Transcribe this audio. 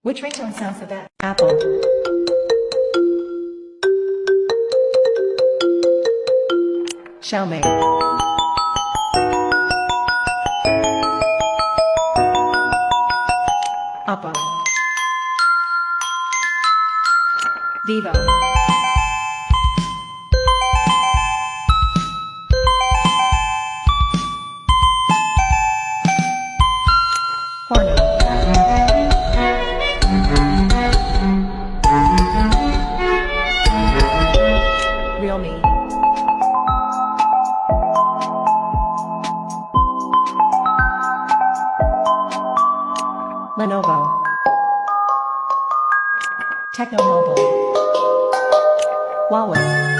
Which ringtone sounds the best? Apple. Xiaomi. Oppo. Vivo. Horno. Realme. Lenovo. Technomobile. Huawei.